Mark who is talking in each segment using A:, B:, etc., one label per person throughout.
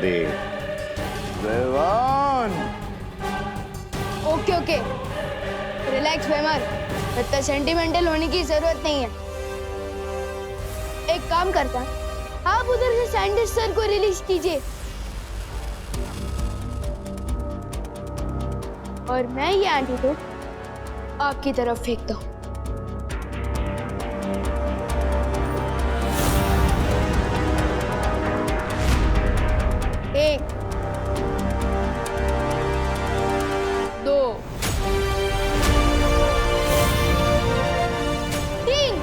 A: दे। Vivaan.
B: Okay, relax Weimar, इतना sentimental होने की जरूरत नहीं है। एक काम करता, आप उधर से सैंडिस सर को रिलीज कीजिए और मैं ये एंटीडोट आपकी तरफ फेंकता हूँ। एक, दो, तीन,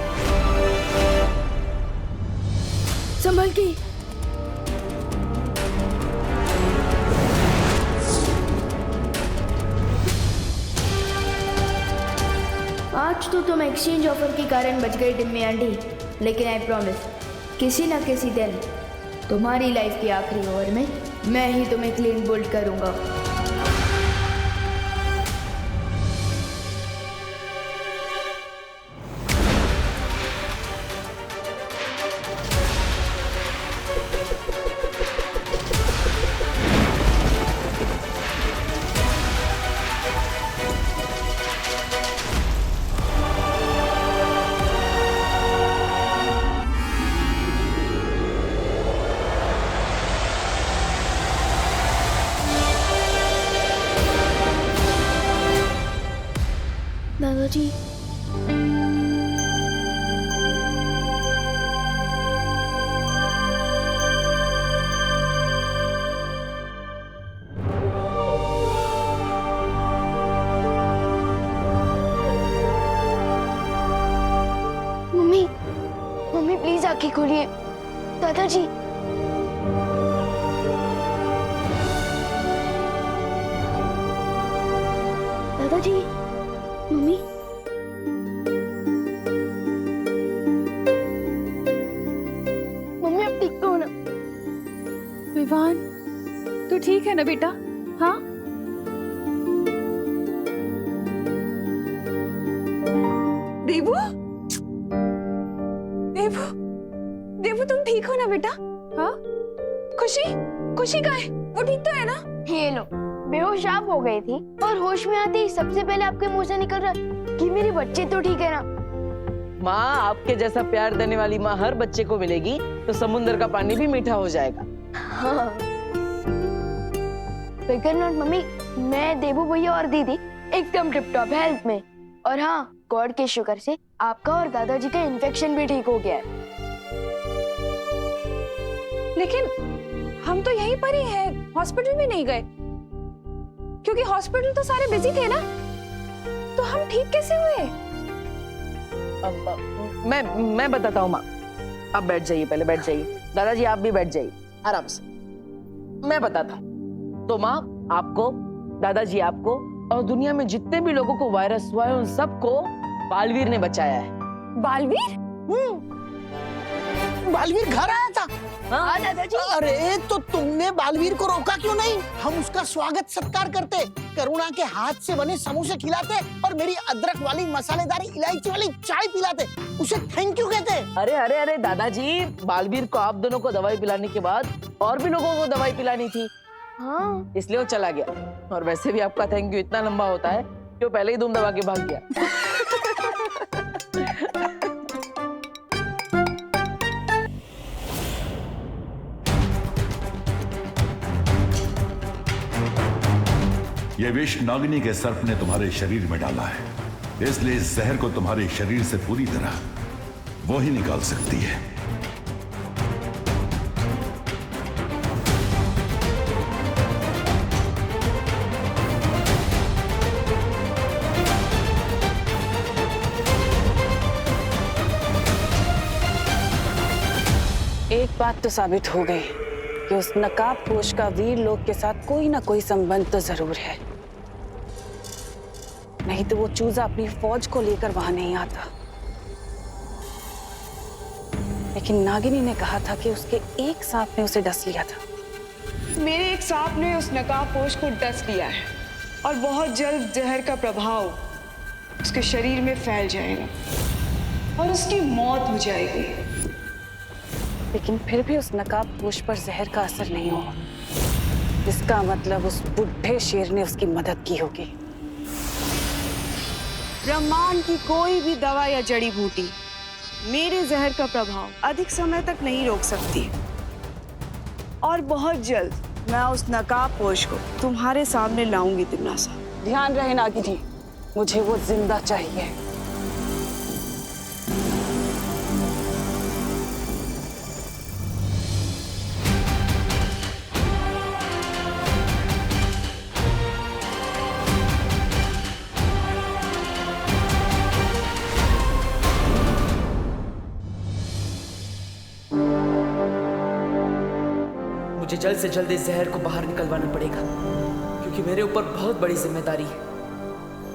B: संभल के। आज तो तुम एक्सचेंज ऑफर के कारण बच गए डिम्मी आंटी, लेकिन आई प्रॉमिस किसी ना किसी दिन तुम्हारी लाइफ के आखिरी ओवर में मैं ही तुम्हें क्लीन बोल्ड करूंगा। दादाजी, मम्मी प्लीज आंखें खोलिए। दादाजी, दादाजी, मम्मी, मम्मी अब ठीक तो हो ना?
C: विवान, तू ठीक है ना बेटा? हाँ? देवू, देवू, देवू तुम ठीक हो ना बेटा? हाँ? खुशी कहाँ है? वो ठीक तो है ना?
B: ये लो, बेहोश आप हो गई थी और होश में आते ही सबसे पहले आपके मुंह से निकल रहा कि मेरे बच्चे तो ठीक है ना।
D: माँ, आपके जैसा प्यार देने वाली माँ हर बच्चे को मिलेगी तो समुद्र का पानी भी मीठा हो जाएगा।
B: हाँ। फिकर नॉट मम्मी, मैं, देवू भैया और दीदी एकदम टिप टॉप हेल्थ में। और हाँ, गॉड के शुक्र से आपका और दादाजी का इन्फेक्शन भी ठीक हो गया है।
C: लेकिन हम तो यहीं पर ही हैं, हॉस्पिटल में नहीं गए, क्योंकि हॉस्पिटल तो सारे बिजी थे ना। तो हम ठीक कैसे हुए?
D: मैं बताता हूँ माँ। आप बैठ जाइए, पहले बैठ जाइए। दादाजी आप भी बैठ जाइए आराम से, मैं बताता हूँ। तो माँ, आपको, दादाजी आपको और दुनिया में जितने भी लोगों को वायरस हुआ है उन सबको बालवीर ने बचाया है।
C: बालवीर?
E: बालवीर घर आया था?
B: हाँ दादाजी।
E: अरे तो तुमने बालवीर को रोका क्यों नहीं? हम उसका स्वागत सत्कार करते, करुणा के हाथ से बने समोसे खिलाते और मेरी अदरक वाली मसालेदार इलायची वाली चाय पिलाते, उसे थैंक यू कहते।
D: अरे अरे अरे दादाजी, बालवीर को आप दोनों को दवाई पिलाने के बाद और भी लोगों को दवाई पिलानी थी।
B: हाँ।
D: इसलिए वो चला गया। और वैसे भी आपका थैंक यू इतना लंबा होता है कि वो पहले ही धूम दबा के भाग गया।
F: ये विष नागिनी के सर्प ने तुम्हारे शरीर में डाला है, इसलिए इस जहर को तुम्हारे शरीर से पूरी तरह वो ही निकाल सकती है।
G: एक बात तो साबित हो गई कि उस नकाबपोश का वीर लोक के साथ कोई ना कोई संबंध तो जरूर है, नहीं तो वो चूजा अपनी फौज को लेकर वहां नहीं आता। लेकिन नागिनी ने कहा था कि उसके एक सांप ने उसे डस लिया था।
C: मेरे एक सांप ने उस नकाबपोश को डस लिया है और बहुत जल्द जहर का प्रभाव उसके शरीर में फैल जाएगा और उसकी मौत हो जाएगी।
G: लेकिन फिर भी उस नकाबपोश पर जहर का असर नहीं हुआ। इसका मतलब उस बुढ़े शेर ने उसकी मदद की होगी।
C: ब्रह्मांड की कोई भी दवा या जड़ी बूटी मेरे जहर का प्रभाव अधिक समय तक नहीं रोक सकती। और बहुत जल्द मैं उस नकाबपोश को तुम्हारे सामने लाऊंगी तिमनासा।
G: ध्यान रहे नागी जी, मुझे वो जिंदा चाहिए।
A: मुझे जल्द से जल्द इस जहर को बाहर निकलवाना पड़ेगा, क्योंकि मेरे ऊपर बहुत बड़ी जिम्मेदारी है।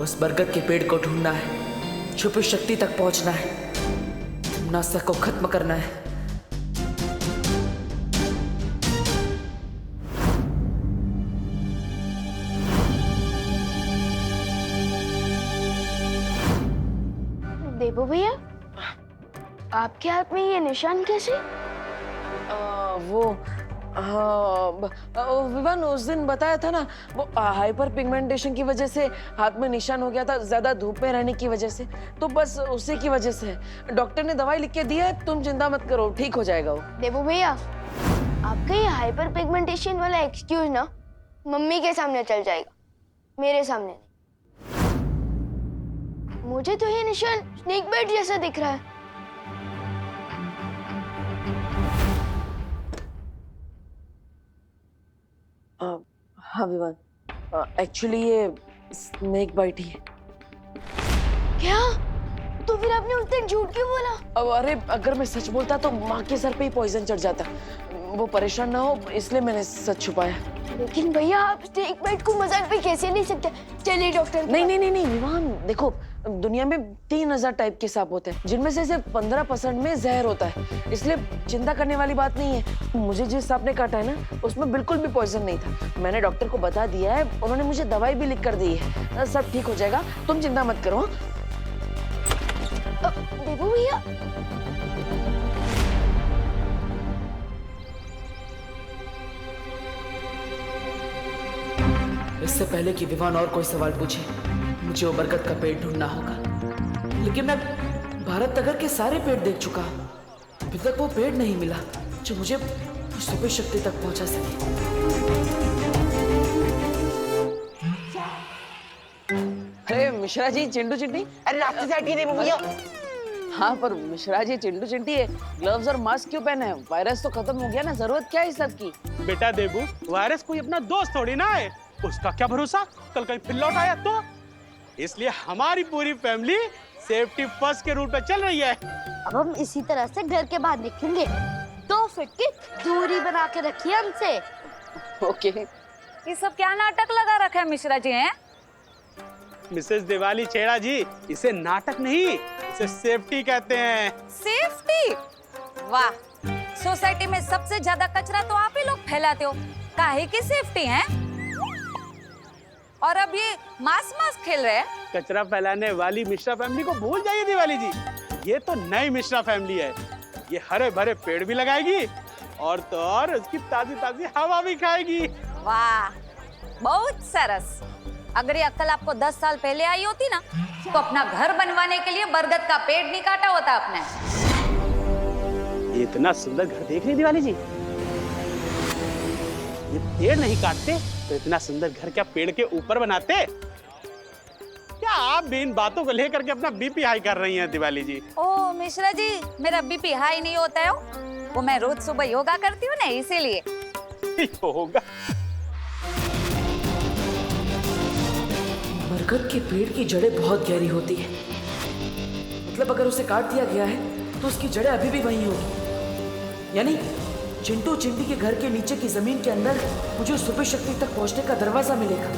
A: उस बरगद के पेड़ को ढूंढना है, छुपी शक्ति तक पहुंचना है, नासा को खत्म करना है।
B: देवो भैया, आपके हाथ में ये निशान कैसे?
D: विवान उस दिन बताया था ना, वो हाइपर पिगमेंटेशन की वजह से हाथ में निशान हो गया था, ज्यादा धूप में रहने की वजह से। तो बस उसी की वजह से डॉक्टर ने दवाई लिख के दी है, तुम चिंता मत करो, ठीक हो जाएगा वो।
B: देवो भैया, आपका ये हाइपर पिगमेंटेशन वाला एक्सक्यूज ना मम्मी के सामने चल जाएगा, मेरे सामने नहीं। मुझे तो ये निशान स्नेक बाइट जैसा दिख रहा है।
D: हाँ विवान, एक्चुअली ये स्नेक बाइट ही है।
B: क्या? तो फिर आपने उस दिन झूठ क्यों बोला?
D: अब अरे अगर मैं सच बोलता तो माँ के सर पे ही पॉइजन चढ़ जाता, वो परेशान ना हो इसलिए मैंने सच छुपाया।
B: लेकिन भैया, आप स्नेक बाइट को मजाक में कैसे ले सकते? चलिए डॉक्टर।
D: नहीं विवान, देखो दुनिया में 3000 टाइप के सांप होते हैं, जिनमें से सिर्फ 15% में जहर होता है, इसलिए चिंता करने वाली बात नहीं है। मुझे जिस सांप ने काटा है ना, उसमें बिल्कुल भी पॉइजन नहीं था। मैंने डॉक्टर को बता दिया है, उन्होंने मुझे दवाई भी लिख कर दी है, सब ठीक हो जाएगा, तुम चिंता मत करो।
B: देवो भैया,
A: इससे पहले कि विवान और कोई सवाल पूछे, मुझे वो बरगद का पेड़ ढूंढना होगा। लेकिन मैं भारत नगर के सारे पेड़ देख चुका, अभी तक वो पेड़ नहीं मिला जो मुझे सुपर शक्ति तक पहुंचा सके।
D: अरे मिश्रा जी, चिंटू चिंटी,
E: अरे रास्ते से हटिए देवो भैया।
D: हाँ पर मिश्रा जी, चिंटू चिंटी है, ग्लव्स और मास्क क्यों पहने हैं? वायरस तो खत्म हो गया ना, जरूरत क्या है इस सब की?
H: बेटा देबू, वायरस कोई अपना दोस्त थोड़ी ना है, उसका क्या भरोसा कल कहीं फिर लौट आया तो। इसलिए हमारी पूरी फैमिली सेफ्टी फर्स्ट के रूट पे चल रही है।
I: अब हम इसी तरह से घर के बाहर निकलेंगे। 2 फीट की दूरी बना के रखिए हमसे।
D: ओके।
J: ये सब क्या नाटक लगा रखा है मिश्रा जी हैं?
H: मिसेस दिवाली छेड़ा जी, इसे नाटक नहीं, इसे सेफ्टी कहते हैं।
J: सेफ्टी? वाह, सोसाइटी में सबसे ज्यादा कचरा तो आप ही लोग फैलाते हो, काहे की सेफ्टी है? और अब ये मास खेल रहे हैं।
H: कचरा फैलाने वाली मिश्रा फैमिली को भूल जाइए दिवाली जी, ये तो नई मिश्रा फैमिली है। ये हरे भरे पेड़ भी लगाएगी और तो और उसकी ताजी ताजी हवा भी खाएगी।
J: वाह, बहुत सरस। अगर ये अक्ल आपको 10 साल पहले आई होती ना, तो अपना घर बनवाने के लिए बरगद का पेड़ नहीं काटा होता आपने।
H: ये इतना सुंदर घर देख रही दिवाली जी, ये पेड़ नहीं काटते तो इतना सुंदर घर क्या पेड़ के ऊपर बनाते? क्या आप भी इन बातों को लेकर के अपना बीपी हाई कर रही हैं दिवाली जी?
J: ओ मिश्रा जी, मेरा बीपी हाई नहीं होता है, वो मैं रोज सुबह योगा करती हूँ ना, इसीलिए।
H: योगा?
A: बरगद के पेड़ की जड़ें बहुत गहरी होती है, मतलब अगर उसे काट दिया गया है तो उसकी जड़ें अभी भी वहीं होगी। यानी चिंटू चिंटी के घर के नीचे की जमीन के अंदर मुझे सुपर शक्ति तक पहुंचने का दरवाजा मिलेगा।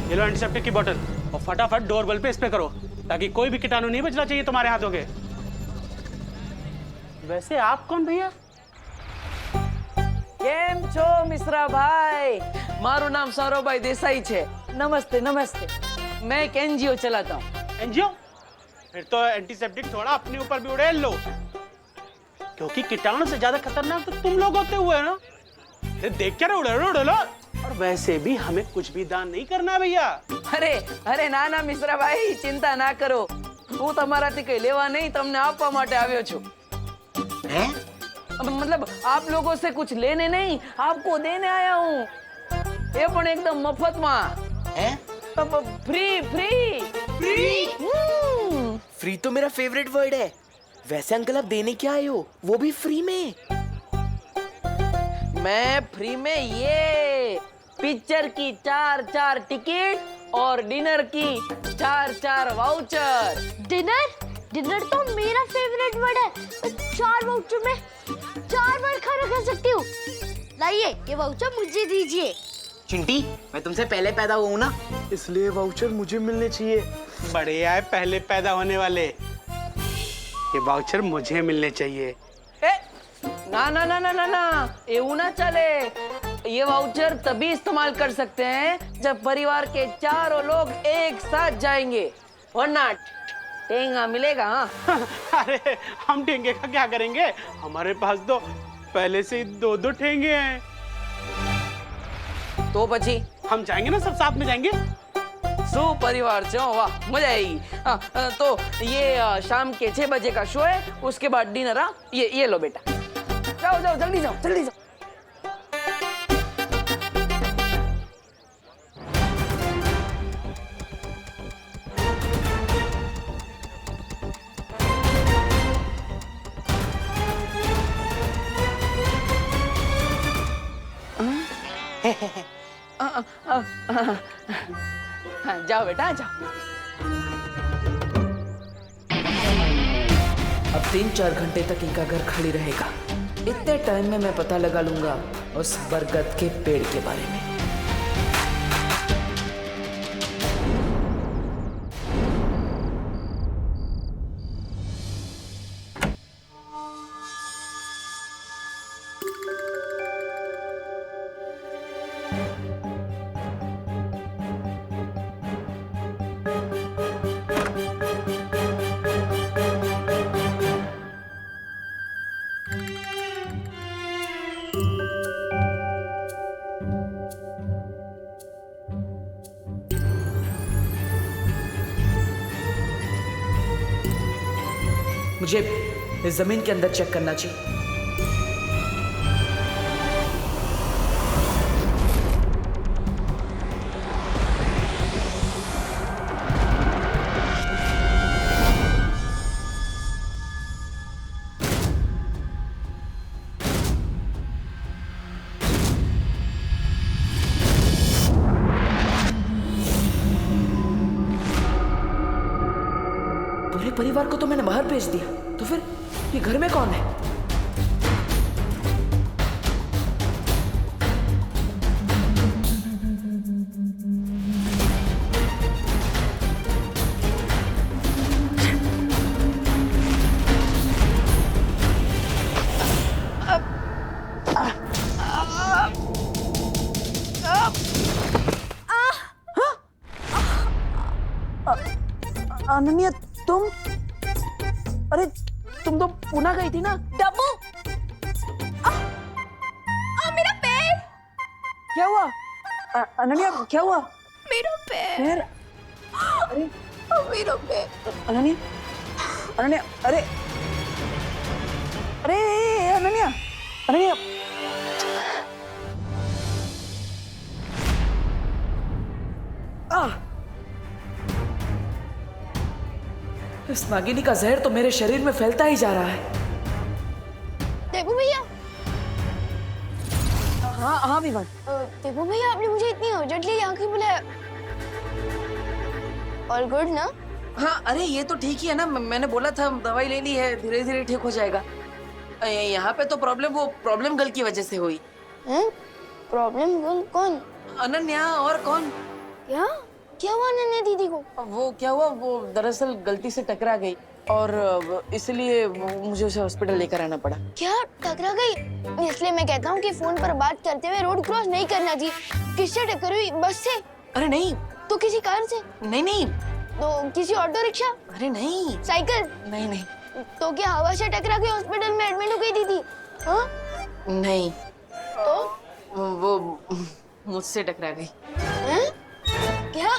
H: ये लो एंटीसेप्टिक की बोतल और फटाफट डोर बेल पे स्प्रे करो, ताकि कोई भी कीटाणु नहीं बचना चाहिए तुम्हारे हाथों के। वैसे आप कौन भैया?
D: ये છો મિશ્રાભાઈ? મારું નામ સૌરભભાઈ દેસાઈ છે. નમસ્તે નમસ્તે. मैं एक एनजीओ चलाता हूँ.
H: एनजीओ? फिर तो एंटीसेप्टिक थोड़ा अपने ऊपर भी उड़ेल लो, क्योंकि कीटाणु से ज्यादा खतरनाक तो तुम लोग होते हुए ना. देख क्या उड़े लो. और वैसे भी हमें कुछ भी दान नहीं करना भैया.
D: अरे अरे ना ना મિશ્રાભાઈ, चिंता ना करो. હું તમારાથી કઈ લેવા નહીં, તમને આપવા માટે આવ્યો છું.
E: हैं?
D: मतलब आप लोगों से कुछ लेने नहीं, आपको देने आया हूँ. ये पण एकदम मफत में.
E: हैं?
D: Free free
E: free?
A: फ्री तो मेरा फेवरेट वर्ड है. वैसे अंकल आप देने क्या आए हो, वो भी फ्री में?
D: मैं फ्री में ये पिक्चर की 4 टिकट और डिनर की 4 वाउचर.
I: डिनर तो मेरा फेवरेट वर्ड है. 4 वाउचर में 4 बार खाना खा सकती हूँ. लाइए ये वाउचर मुझे दीजिए.
A: चिंटी, मैं तुमसे पहले पैदा हुआ हूँ ना, इसलिए वाउचर मुझे मिलने चाहिए.
H: बढ़िया है, पहले पैदा होने वाले. ये वाउचर मुझे मिलने चाहिए.
D: ए, ना ना ना ना ना ना, એવું ना चले. ये वाउचर तभी इस्तेमाल कर सकते हैं जब परिवार के चारों लोग एक साथ जाएंगे, वरना टेंगा मिलेगा. हाँ.
H: अरे हम ठेंगे का क्या करेंगे? हमारे पास तो पहले से ही 2 ठेंगे हैं.
D: तो પછી
H: हम जाएंगे ना, सब साथ में जाएंगे.
D: सो परिवार से वाह, मजा आएगी. तो ये शाम के 6 बजे का शो है, उसके बाद डिनर. हाँ, ये लो बेटा. जाओ जाओ, जल्दी जाओ जल्दी जाओ. हाँ, जाओ बेटा जाओ.
A: अब 3-4 घंटे तक इनका घर खाली रहेगा. इतने टाइम में मैं पता लगा लूंगा उस बरगद के पेड़ के बारे में. मुझे इस जमीन के अंदर चेक करना चाहिए. पूरे परिवार को तो मैंने बाहर भेज दिया, तो फिर ये घर में कौन है?
D: अनन्या, तुम? अरे तुम तो पुणे गई थी ना?
J: डब्बू, मेरा पैर.
D: क्या हुआ? अनन्या क्या हुआ?
J: मेरा पैर.
D: अरे
J: मेरा पैर.
D: अनन्या, अनन्या, अरे अरे अनन्या, अनन्या.
A: इस नागिनी का जहर तो मेरे शरीर में फैलता ही जा रहा है.
I: देबू भैया.
D: हाँ हाँ विवान.
I: देबू भैया, आपने मुझे इतनी अर्जेंटली यहाँ क्यों बुलाया? ऑल गुड ना?
D: हाँ, अरे ये तो ठीक ही है ना. मैंने बोला था दवाई लेनी है, धीरे धीरे ठीक हो जाएगा. यहाँ पे तो प्रॉब्लम गर्ल की वजह से हुई.
I: प्रॉब्लम गर्ल कौन?
D: अनन्या. और कौन?
I: क्या हुआ अनन्या दीदी को?
D: वो क्या हुआ, वो दरअसल गलती से टकरा गई. और इसलिए मुझे उसे हॉस्पिटल लेकर आना पड़ा।
I: क्या टकरा गई? इसलिए मैं कहता हूँ कि फोन पर बात करते हुए रोड क्रॉस नहीं करना जी। किससे टक्कर हुई? बस से?
D: अरे नहीं
I: तो किसी कार से?
D: नहीं नहीं
I: तो किसी ऑटो रिक्शा?
D: अरे नहीं
I: साइकिल?
D: नहीं नहीं
I: तो क्या हवा से टकरा के हॉस्पिटल में एडमिट हो गई दीदी? हाँ?
D: नहीं,
I: तो
D: वो मुझसे टकरा गई।
I: हैं? क्या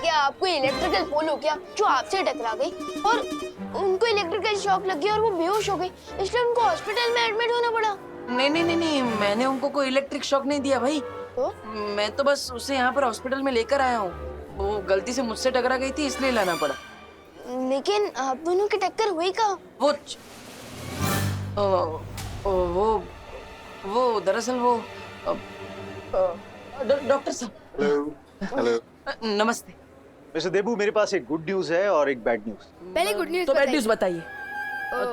I: क्या आपको इलेक्ट्रिकल पोल हो गया जो आपसे टकरा गई और उनको इलेक्ट्रिकल शॉक लग गया और वो बेहोश हो गई, इसलिए उनको हॉस्पिटल में एडमिट होना पड़ा?
D: नहीं नहीं नहीं नहीं, मैंने उनको कोई इलेक्ट्रिक शॉक नहीं दिया भाई।
I: तो
D: मैं तो बस उसे यहाँ पर हॉस्पिटल में लेकर आया हूँ। वो गलती से मुझसे टकरा गई थी इसलिए लाना पड़ा।
I: लेकिन आप दोनों की टक्कर हुई कहाँ?
D: वो दरअसल वो डॉक्टर साहब।
K: हेलो
D: नमस्ते।
K: मिस्टर देबू, मेरे पास एक गुड न्यूज है और एक बैड न्यूज।
B: पहले गुड न्यूज
D: तो बैड न्यूज बताइए।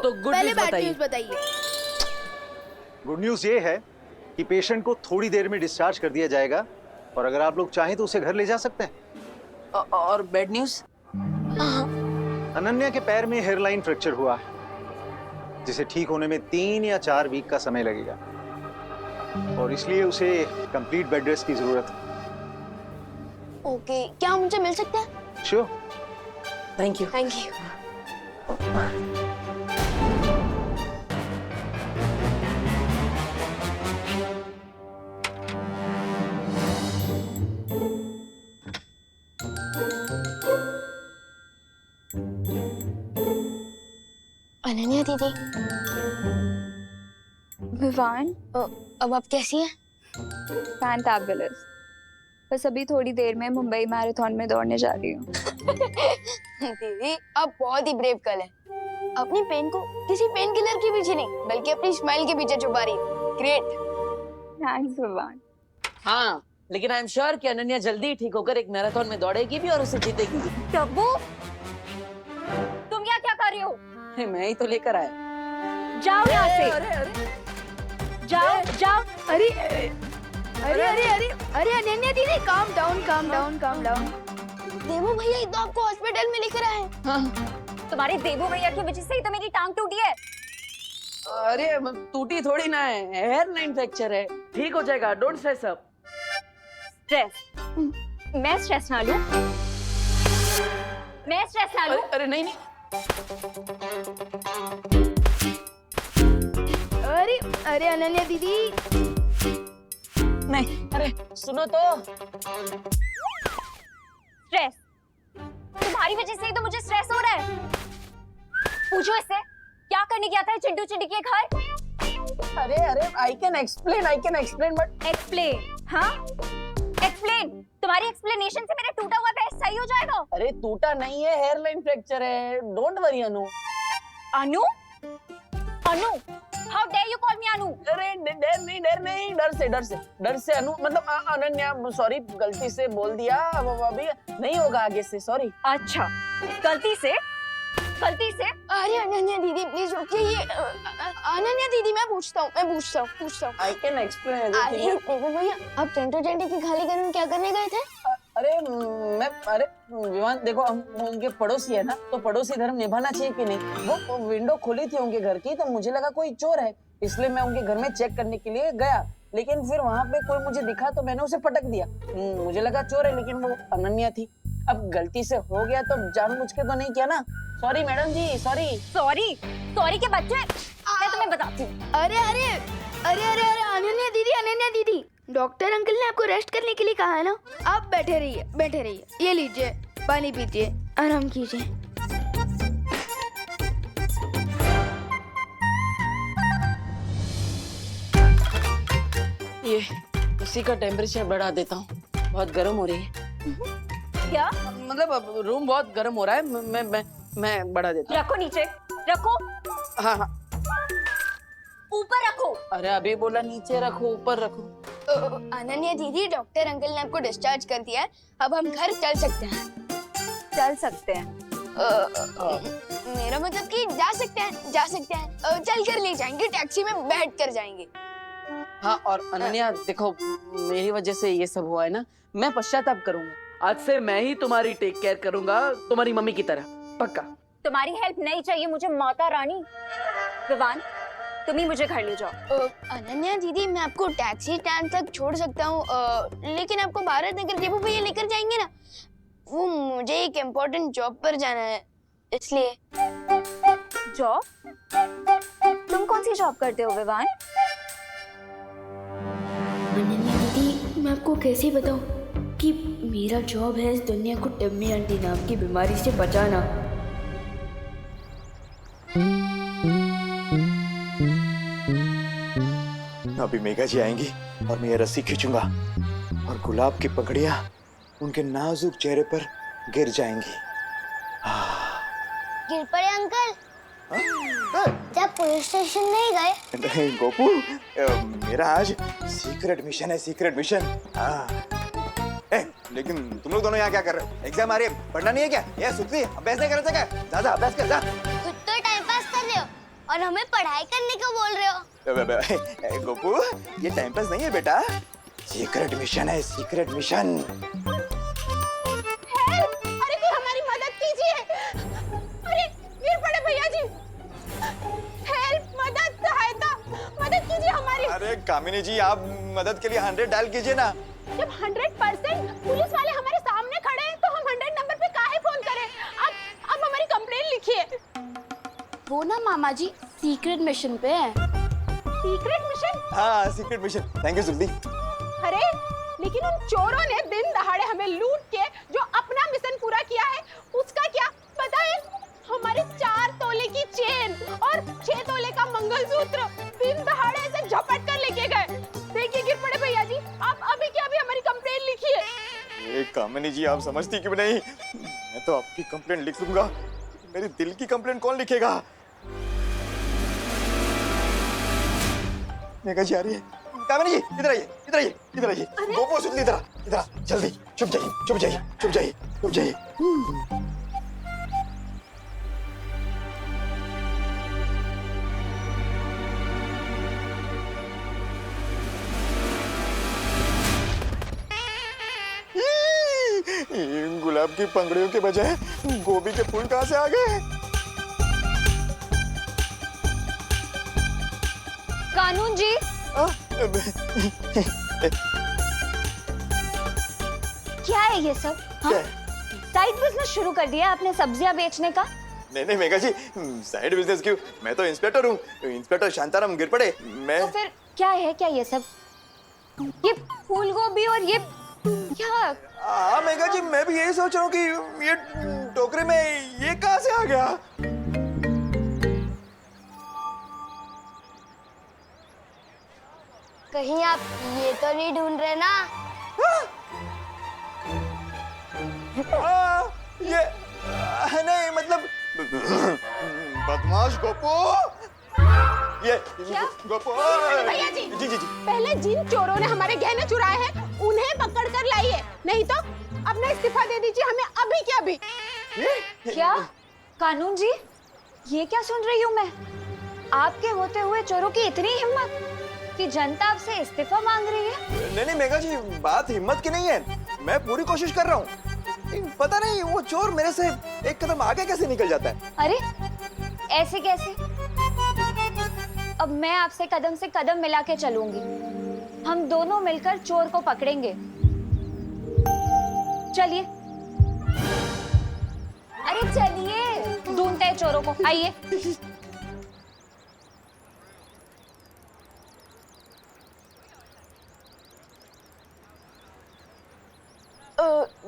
D: तो गुड
B: पहले
D: न्यूज
B: बैड
D: बताइए।
B: न्यूज बताइए।
K: गुड न्यूज ये है कि पेशेंट को थोड़ी देर में डिस्चार्ज कर दिया जाएगा और अगर आप लोग चाहें तो उसे घर ले जा सकते हैं।
D: और बैड न्यूज?
K: अनन्या के पैर में हेयरलाइन फ्रैक्चर हुआ है जिसे ठीक होने में 3 या 4 वीक का समय लगेगा और इसलिए उसे कंप्लीट बेड रेस्ट की जरूरत है।
I: ओके, क्या हम उनसे मिल सकते हैं?
K: Sure.
D: Thank you.
I: Thank you. Ananya दीदी,
L: विवान,
I: अब आप कैसी हैं?
L: फैंटाबुलस। बस अभी थोड़ी देर में मुंबई मैराथन में दौड़ने जा रही हूँ।
I: दीदी, आप बहुत ही ब्रेव गर्ल हैं। अपनी पेन को किसी पेन किलर के पीछे नहीं बल्कि अपनी स्माइल के पीछे छुपा रही है। ग्रेट।
L: थैंक्स विवान।
D: हाँ, लेकिन आई एम श्योर कि अनन्या जल्दी ठीक होकर एक मैराथन में दौड़ेगी भी और उसे जीतेगी भी।
J: टब्बू, तुम यहाँ क्या कर रही हो?
D: मैं ही तो लेकर आया।
J: जाओ यहाँ से।
D: अरे अरे
J: जाओ जाओ।
B: अरे अरे अरे अरे अरे अनन्या दीदी, calm down calm down calm down.
I: देवो भैया ही तो आपको हॉस्पिटल में लेकर आए।
D: हाँ।
J: तुम्हारे देवू भैया की वजह से ही तो मेरी टांग टूटी है।
D: अरे टूटी थोड़ी ना है, हेयर लाइन फ्रैक्चर है, ठीक हो जाएगा। Don't stress up.
J: स्ट्रेस? मैं स्ट्रेस ना लूं? मैं स्ट्रेस ना लूं?
D: अरे नहीं नहीं।
B: अरे अरे अनन्या दीदी,
D: नहीं, अरे सुनो तो।
J: स्ट्रेस? तुम्हारी वजह से ही तो मुझे स्ट्रेस हो रहा है। पूछो इससे, क्या करने गया था चिंटू चिंटी के घर?
D: अरे अरे I can explain but.
J: Explain? हाँ, एक्सप्लेन। तुम्हारी एक्सप्लेनेशन से मेरा टूटा हुआ पैर सही हो जाएगा?
D: अरे टूटा नहीं है, हेयर लाइन फ्रैक्चर है। Don't worry Anu.
J: Anu? Anu? How dare you call me Anu?
D: अरे डर से अनु, मतलब अनन्या, सॉरी, गलती से बोल दिया। अभी नहीं होगा आगे से, सॉरी।
J: अच्छा, गलती से?
I: अरे अनन्या दीदी प्लीज रुकिए। ये अनन्या दीदी, मैं पूछता हूँ।
D: I can explain.
I: अरे देवो भैया, आप चिंटू चिंटी की खाली घर में क्या करने गए थे?
D: अरे विवान देखो, हम उनके पड़ोसी है ना, तो पड़ोसी धर्म निभाना चाहिए कि नहीं। वो विंडो खुली थी उनके घर की, तो मुझे लगा कोई चोर है, इसलिए मैं उनके घर में चेक करने के लिए गया। लेकिन फिर वहाँ पे कोई मुझे दिखा तो मैंने उसे पटक दिया। मुझे लगा चोर है, लेकिन वो अनन्या थी। अब गलती से हो गया तो जानबूझ के तो नहीं किया ना। सॉरी मैडम जी, सॉरी
J: के बच्चे, मैं तुम्हें बताती हूँ।
B: अरे अरे अरे अरे अरे अनन्या दीदी, डॉक्टर अंकल ने आपको रेस्ट करने के लिए कहा है ना। आप बैठे रहिए। ये लीजिए, पानी पीजिए, आराम कीजिए।
D: ये इसी का टेम्परेचर बढ़ा देता हूँ, बहुत गर्म हो रही है।
J: क्या?
D: मतलब अब रूम बहुत गर्म हो रहा है, मैं बढ़ा देता हूँ।
J: रखो नीचे, रखो।
D: हाँ,
J: ऊपर रखो।
D: अरे अभी बोला नीचे रखो, ऊपर रखो।
I: अनन्या दीदी, डॉक्टर अंकल ने आपको डिस्चार्ज कर दिया है, अब हम घर चल सकते हैं। मेरा मतलब कि जा सकते हैं। चल कर ले जाएंगे, टैक्सी में बैठ कर जाएंगे।
D: हाँ, और अनन्या देखो, मेरी वजह से ये सब हुआ है ना, मैं पश्चाताप करूंगा। आज से मैं ही तुम्हारी टेक केयर करूंगा, तुम्हारी मम्मी की तरह, पक्का।
L: तुम्हारी हेल्प नहीं चाहिए मुझे माता रानी। विवान, तुम ही मुझे घर ले जाओ।
I: अनन्या दीदी, मैं आपको टैक्सी स्टैंड तक छोड़ सकता हूँ, लेकिन आपको भारत नगर देबू भैया लेकर जाएंगे ना, वो मुझे एक इम्पोर्टेंट जॉब पर जाना है, इसलिए।
L: जॉब? तुम कौन सी जॉब करते हो विवान?
B: अनन्या दीदी, मैं आपको कैसे बताऊं कि मेरा जॉब है इस दुनिया को टम्मी आंटी नाम की बीमारी से बचाना।
K: अभी मेघा जी आएंगी और मैं ये रस्सी खींचूंगा और गुलाब की पकड़ियां उनके नाजुक चेहरे पर गिर जाएंगी।
I: गिर पड़े अंकल? जब पुलिस स्टेशन नहीं गए?
K: नहीं गोपू, मेरा आज सीक्रेट मिशन है, सीक्रेट मिशन। लेकिन तुम लोग दोनों यहाँ क्या कर रहे हो? एग्जाम आ रही है, पढ़ना नहीं है क्या? ये सुखी अभ्यास नहीं कर सकता? ज्यादा अभ्यास कर जा।
I: खुद तो टाइम पास कर रहे हो और हमें पढ़ाई करने को बोल रहे हो।
K: गोपू, ये टाइम पास नहीं है बेटा, सीक्रेट मिशन है, सीक्रेट मिशन।
I: अरे कोई हमारी मदद कीजिए। अरे गिर पड़े भैया जी। हेल्प, मदद, सहायता, मदद कीजिए हमारी।
K: अरे कामिनी जी, आप मदद के लिए 100 डायल कीजिए ना।
I: जब 100% पुलिस वाले हमारे सामने खड़े हैं तो हम 100 नंबर पे काहे फोन करें? अब हमारी कंप्लेंट लिखिए। वो ना मामा जी सीक्रेट मिशन पे है। Secret mission?
K: हाँ, सीक्रेट मिशन। थैंक यू सुल्दी।
I: अरे लेकिन उन चोरों ने दिन दहाड़े हमें लूट के जो अपना मिशन पूरा किया है, उसका क्या पता है? हमारे 4 तोले की चेन और 6 तोले का मंगलसूत्र दिन दहाड़े से झपट कर लेके गए। देखिए गिर पड़े भैया जी, आप अभी के अभी हमारी कंप्लेंट लिखिए।
K: कामिनी जी, आप समझती क्यों नहीं? मैं तो आपकी कंप्लेंट लिख लूंगा, मेरी दिल की कंप्लेंट कौन लिखेगा? मेघा जी आ रही है। कामिनी जी, इधर आइए, इधर आइए, इधर आइए। गोपू, सुन इधर, इधर जल्दी। चुप जाइए, चुप जाइए, चुप जाइए, चुप जाइए। गुलाब की पंखुड़ियों के बजाय गोभी के फूल कहाँ से आ गए?
L: कानून जी, क्या है ये सब? साइड बिजनेस शुरू कर दिया आपने सब्जियां बेचने का?
K: नहीं मेघा जी, साइड बिजनेस क्यों? मैं तो इंस्पेक्टर हूँ, इंस्पेक्टर शांताराम गिर पड़े। मैं
L: तो फिर क्या है, क्या ये सब? ये फूल गोभी और ये क्या?
K: हाँ मेघा जी, मैं भी यही सोच रहा हूँ कि ये टोकरे में ये कहाँ से आ गया?
I: कहीं आप ये तो नहीं ढूंढ रहे ना?
K: ये नहीं, मतलब बदमाश गोपू। ये गोपू।
I: भैया जी,
K: जी जी जी।
I: पहले जिन चोरों ने हमारे गहने चुराए हैं उन्हें पकड़ कर लाइए, नहीं तो अपना इस्तीफा दे दीजिए हमें अभी के अभी।
L: क्या? कानून जी, ये क्या सुन रही हूँ मैं? आपके होते हुए चोरों की इतनी हिम्मत कि जनता आपसे इस्तीफा मांग रही है?
K: नहीं मेघा जी, बात हिम्मत की नहीं है, मैं पूरी कोशिश कर रहा हूँ। पता नहीं वो चोर मेरे से एक कदम आगे कैसे निकल जाता है।
L: अरे ऐसे कैसे? अब मैं आपसे कदम से कदम मिला के चलूंगी, हम दोनों मिलकर चोर को पकड़ेंगे। चलिए, अरे चलिए, ढूंढते हैं चोरों को, आइए।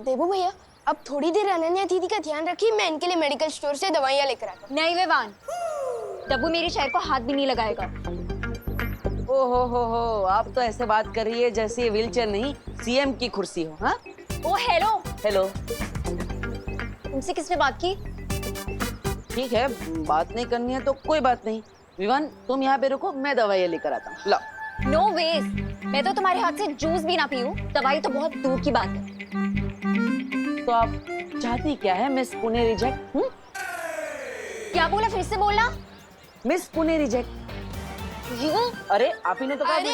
I: देबू भैया, अब थोड़ी देर अनन्या दीदी का ध्यान रखिए, मैं इनके लिए मेडिकल स्टोर से दवाइयाँ लेकर आता हूँ।
L: नहीं विवान, डब्बू मेरी शहर को हाथ भी नहीं लगाएगा।
D: हो, आप तो ऐसे बात कर रही है जैसे ये व्हीलचेयर नहीं सीएम की कुर्सी हो। हाँ?
L: ओ हेलो।
D: हेलो।
L: तुमसे किसने बात की?
D: ठीक है, बात नहीं करनी है तो कोई बात नहीं। विवान, तुम यहाँ पे रुको, मैं दवाइयाँ लेकर आता हूँ। लो।
L: नो वेज, मैं तो तुम्हारे हाथ से जूस भी ना पीऊं, दवाई तो बहुत दूर की बात है।
D: तो आप चाहती क्या है मिस पुणे रिजेक्ट?
L: क्या बोला, फिर से बोलना।
D: Miss Pune reject. अरे आप ही ने तो कहा।
I: अरे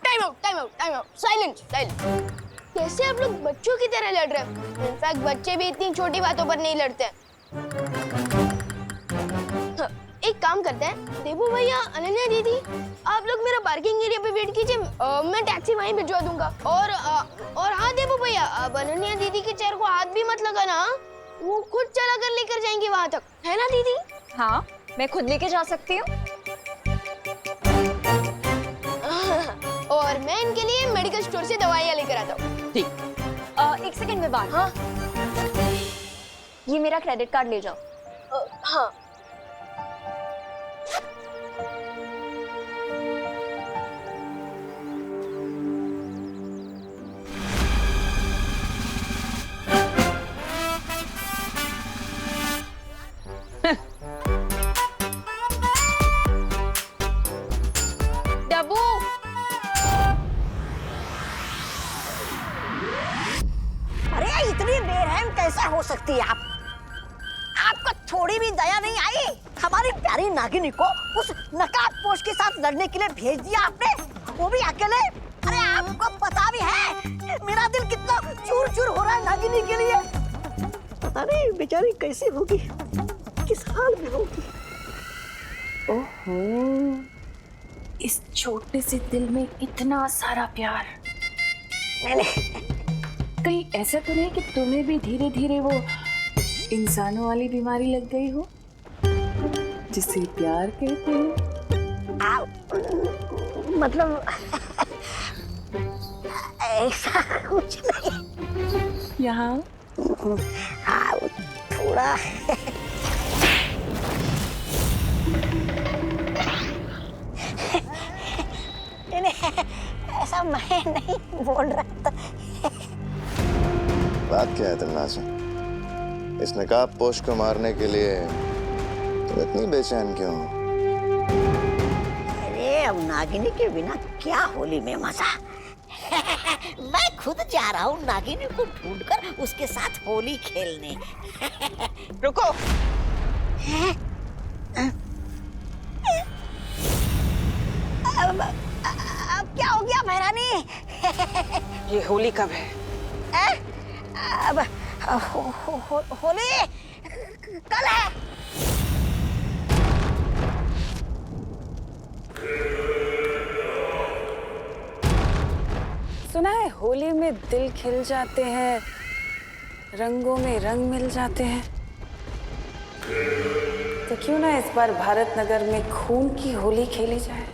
I: टाइम आउट, साइलेंट। कैसे आप लोग बच्चों की तरह लड़ रहे हो? इनफैक्ट बच्चे भी इतनी छोटी बातों पर नहीं लड़ते हैं।
M: एक काम करते हैं, देबू भैया, अनन्या दीदी, आप लोग मेरा पार्किंग एरिया पे वेट कीजिए, मैं टैक्सी वहीं भिजवा दूंगा। और हाँ देबू भैया, अब अनन्या दीदी के चेयर को हाथ भी मत लगाना, वो खुद चला कर लेकर जाएंगी वहां तक, है ना दीदी?
L: हाँ, मैं खुद लेके जा सकती हूँ।
M: और मैं इनके लिए मेडिकल स्टोर से दवाइयाँ लेकर आता हूँ।
D: ठीक।
L: एक सेकंड में बात।
M: हाँ
L: ये मेरा क्रेडिट कार्ड ले जाओ।
M: हाँ
L: डब्बू,
E: अरे इतनी बेरहम कैसे हो सकती है आप? आपको थोड़ी भी दया नहीं आई? हमारी प्यारी नागिनी को उस नकाबपोश के साथ लड़ने के लिए भेज दिया आपने, वो भी अकेले। अरे आपको पता भी है मेरा दिल कितना चूर चूर हो रहा है नागिनी के लिए। पता नहीं बेचारी कैसी होगी, किस हाल में होगी।
N: ओहो, इस छोटे से दिल में इतना सारा प्यार। कहीं ऐसा तो नहीं कि तुम्हें भी धीरे धीरे वो इंसानों वाली बीमारी लग गई हो जिसे प्यार कहते हैं?
E: मतलब ऐसा कुछ नहीं।
N: यहाँ
E: थोड़ा ऐसा मैं नहीं बोल रहा था।
O: बात क्या है तन्नाज़? इस नकाबपोश को मारने के लिए तुम इतनी बेचैन क्यों हो?
E: अरे अब नागिनी के बिना क्या होली में मजा। मैं खुद जा रहा हूँ नागिनी को ढूंढकर उसके साथ होली खेलने।
C: रुको।
E: अब क्या हो गया महारानी?
G: ये होली कब है?
E: अब होली कल है।
G: सुना है होली में दिल खिल जाते हैं, रंगों में रंग मिल जाते हैं। तो क्यों ना इस बार भारत नगर में खून की होली खेली जाए?